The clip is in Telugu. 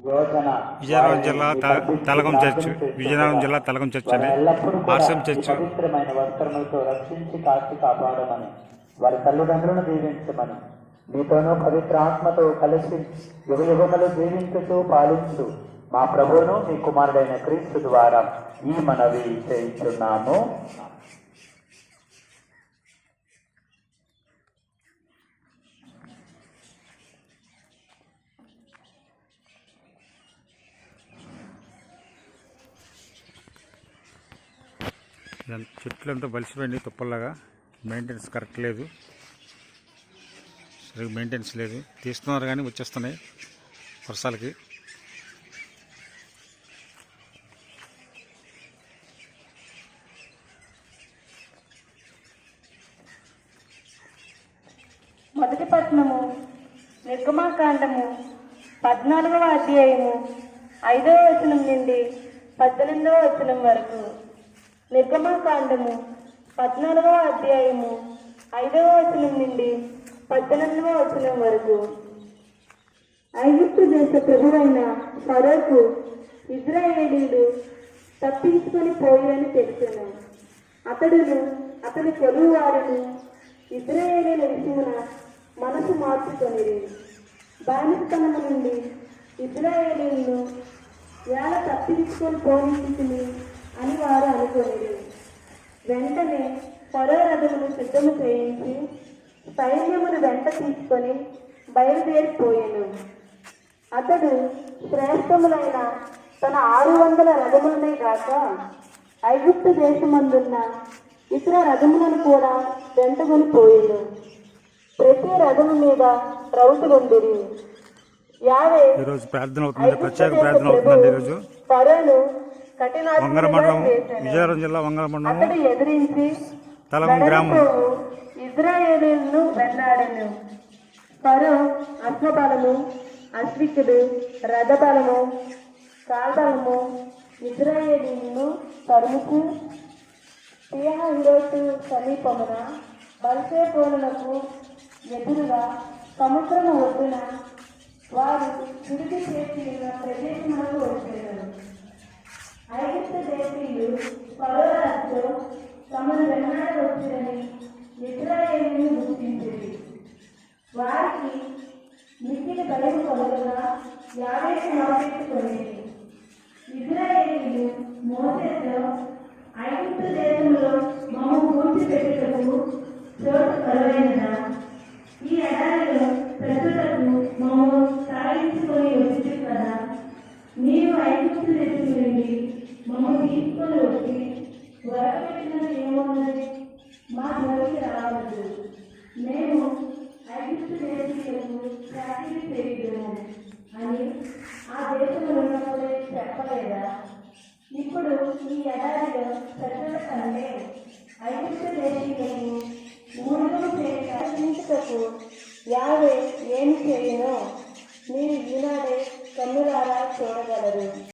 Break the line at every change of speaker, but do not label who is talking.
విజయనగరం జిల్లా తలగం చర్చ్, విజయనగరం జిల్లా తలగం చర్చ్ అని ఆర్సీఎం చర్చ్.
పవిత్రమైన వస్త్రములతో రక్షించి కాచి కాపాడమని, వారి తల్లిదండ్రులను దీవించమని, మీతోనూ పవిత్ర ఆత్మతో కలిసి యుగయుగములు జీవించుతూ పాలించు మా ప్రభువును మీ కుమారుడైన క్రీస్తు ద్వారా ఈ మనవి చేయించున్నాము.
చెట్లు అంతా బలిసిపోయింది తుప్పల్లాగా. మెయింటెనెన్స్ కరెక్ట్ లేదు, సరిగ్గా మెయింటెనెన్స్ లేదు. తీస్తున్నారు కానీ వచ్చేస్తున్నాయి వర్షాలకి.
మొదటి పట్టణము నిర్గమాకాండము 14వ అధ్యాయము 5వ వచనం నుండి 18వ వచనం వరకు. నిర్గమాకాండము 14వ అధ్యాయము 5వ వచనం నుండి 18వ వచనం వరకు. ఐగుప్తు దేశ ప్రభువైన ఫరోకు ఇశ్రాయేలీయులు తప్పించుకొని పోయిరని తెలిసాను. అతడును అతని కొలువువారును ఇశ్రాయేలీయుల విషయమున మనసు మార్చుకొనిరి. బానిసతనము నుండి ఇశ్రాయేలీయులను ఎలా తప్పించుకొని పోనించుకుని అని వారు అనుకోనిరి. వెంటనే ఫరో రథమును సిద్ధము చేయించి సైన్యమును వెంట తీసుకొని బయలుదేరిపోయాను. అతడు శ్రేష్టములైన తన 600 రథములనే గాక ఐగుప్తు దేశమందున్న ఇతర రథములను కూడా వెంటకొని పోయాను. ప్రతి రథము మీద రౌతులుండిరి.
ఈరోజు ప్రార్థన అవుతుంది, ప్రత్యేక ప్రార్థన అవుతుందండి. ఈరోజు
ఫరోను
వంగర మండలం, విజయనగరం జిల్లా వంగర మండలం,
ఎదిరించి
తలగం గ్రామం.
ఇశ్రాయేలీయులను వెళ్లాడను. ఫరో అశ్వబలము, అశ్వికుడు, రథబలము, కాల్బలము ఇశ్రాయేలీయులను తరుముకు పిహహీరోతు సమీపమున బల్సేపోనులకు ఎదురుగా సముద్రము ఒడ్డున వారు తిరిగి చేసి ఉన్న ప్రదేశములకు వచ్చారు. ఐగుప్తు దేశీయులు ఫరో రాజుతో తమను వెన్నాడవచ్చునని ఇశ్రాయేలును గుర్తించింది. వారికి మిక్కిలి భయం కలుగగా యావేషు మొదలెట్టుకొనిది. ఇశ్రాయేలీయులు మోసేతో ఐగుప్తు దేశంలో మమ్ము కూర్చిపెట్టుటకు చోటు కరువైనదా? ఈ ఎడారిలో ప్రజలకు మమ్ము సాగించుకొని వచ్చి కదా. నీవు ఐగుప్తు దేశం నుండి మమ్ము తీసుకొని వచ్చి వరపెట్టినది ఏమున్నది? మా జోలికి రావద్దు, మేము ఐగుప్తు దేశీయులకు చాకరీ చేయగలము అని ఆ దేశంలో ఉన్నప్పుడే చెప్పలేదా? ఇప్పుడు ఈ ఎడారిలో ప్రజల కంటే ఐగుప్తు దేశీయులకు మూఢము చేయించుటకు యావే ఏమి చేయనో మీరు ఈనాడే కన్నులారా చూడగలరు.